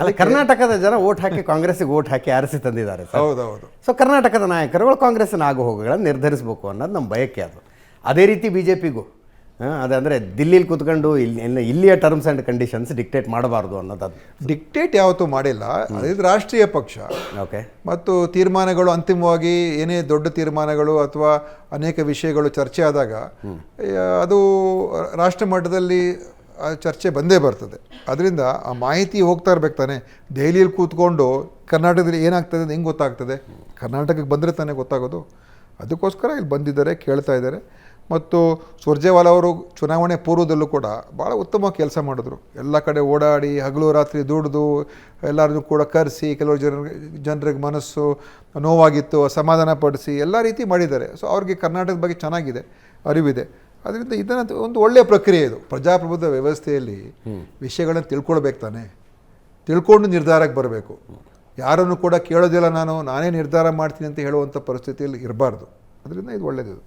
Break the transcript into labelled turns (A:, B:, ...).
A: ಅಲ್ಲ, ಕರ್ನಾಟಕದ ಜನ ಓಟ್ ಹಾಕಿ ಕಾಂಗ್ರೆಸ್ಸಿಗೆ ಓಟ್ ಹಾಕಿ ಆರಿಸಿ ತಂದಿದ್ದಾರೆ ಸರ್.
B: ಹೌದೌದು.
A: ಸೊ ಕರ್ನಾಟಕದ ನಾಯಕರುಗಳು ಕಾಂಗ್ರೆಸ್ಸಿನ ಆಗು ಹೋಗುಗಳನ್ನು ನಿರ್ಧರಿಸಬೇಕು ಅನ್ನೋದು ನಮ್ಮ ಬಯಕೆ. ಅದು ಅದೇ ರೀತಿ ಬಿ ಜೆ ಪಿಗೂ ಅದಂದರೆ ದಿಲ್ಲಿಲಿ ಕೂತ್ಕೊಂಡು ಇಲ್ಲಿಯ ಟರ್ಮ್ಸ್ ಆ್ಯಂಡ್ ಕಂಡೀಷನ್ಸ್ ಡಿಕ್ಟೇಟ್ ಮಾಡಬಾರ್ದು ಅನ್ನೋದು. ಅದು
B: ಡಿಕ್ಟೇಟ್ ಯಾವತ್ತೂ ಮಾಡಿಲ್ಲ. ಅದು ರಾಷ್ಟ್ರೀಯ ಪಕ್ಷ.
A: ಓಕೆ.
B: ಮತ್ತು ತೀರ್ಮಾನಗಳು ಅಂತಿಮವಾಗಿ ಏನೇ ದೊಡ್ಡ ತೀರ್ಮಾನಗಳು ಅಥವಾ ಅನೇಕ ವಿಷಯಗಳು ಚರ್ಚೆ ಆದಾಗ ಅದು ರಾಷ್ಟ್ರ ಮಟ್ಟದಲ್ಲಿ ಚರ್ಚೆ ಬಂದೇ ಬರ್ತದೆ. ಅದರಿಂದ ಆ ಮಾಹಿತಿ ಹೋಗ್ತಾ ಇರ್ಬೇಕು ತಾನೆ. ದೆಹಲಿಯಲ್ಲಿ ಕೂತ್ಕೊಂಡು ಕರ್ನಾಟಕದಲ್ಲಿ ಏನಾಗ್ತದೆ ಅಂತ ಹೆಂಗೆ ಗೊತ್ತಾಗ್ತದೆ? ಕರ್ನಾಟಕಕ್ಕೆ ಬಂದರೆ ತಾನೇ ಗೊತ್ತಾಗೋದು. ಅದಕ್ಕೋಸ್ಕರ ಇಲ್ಲಿ ಬಂದಿದ್ದಾರೆ, ಕೇಳ್ತಾ ಇದ್ದಾರೆ. ಮತ್ತು ಸುರ್ಜೇವಾಲಾ ಅವರು ಚುನಾವಣೆ ಪೂರ್ವದಲ್ಲೂ ಕೂಡ ಭಾಳ ಉತ್ತಮ ಕೆಲಸ ಮಾಡಿದ್ರು. ಎಲ್ಲ ಕಡೆ ಓಡಾಡಿ ಹಗಲು ರಾತ್ರಿ ದುಡಿದು ಎಲ್ಲರನ್ನೂ ಕೂಡ ಕರೆಸಿ, ಕೆಲವರು ಜನರಿಗೆ ಮನಸ್ಸು ನೋವಾಗಿತ್ತು ಸಮಾಧಾನ ಪಡಿಸಿ ಎಲ್ಲ ರೀತಿ ಮಾಡಿದ್ದಾರೆ. ಸೊ ಅವ್ರಿಗೆ ಕರ್ನಾಟಕದ ಬಗ್ಗೆ ಚೆನ್ನಾಗಿದೆ, ಅರಿವಿದೆ. ಅದರಿಂದ ಇದನ್ನು ಒಂದು ಒಳ್ಳೆಯ ಪ್ರಕ್ರಿಯೆ ಇದು. ಪ್ರಜಾಪ್ರಭುತ್ವ ವ್ಯವಸ್ಥೆಯಲ್ಲಿ ವಿಷಯಗಳನ್ನು ತಿಳ್ಕೊಳ್ಬೇಕು ತಾನೆ. ತಿಳ್ಕೊಂಡು ನಿರ್ಧಾರಕ್ಕೆ ಬರಬೇಕು. ಯಾರನ್ನು ಕೂಡ ಕೇಳೋದಿಲ್ಲ, ನಾನೇ ನಿರ್ಧಾರ ಮಾಡ್ತೀನಿ ಅಂತ ಹೇಳುವಂಥ ಪರಿಸ್ಥಿತಿಯಲ್ಲಿ ಇರಬಾರ್ದು. ಅದರಿಂದ ಇದು ಒಳ್ಳೆಯದು.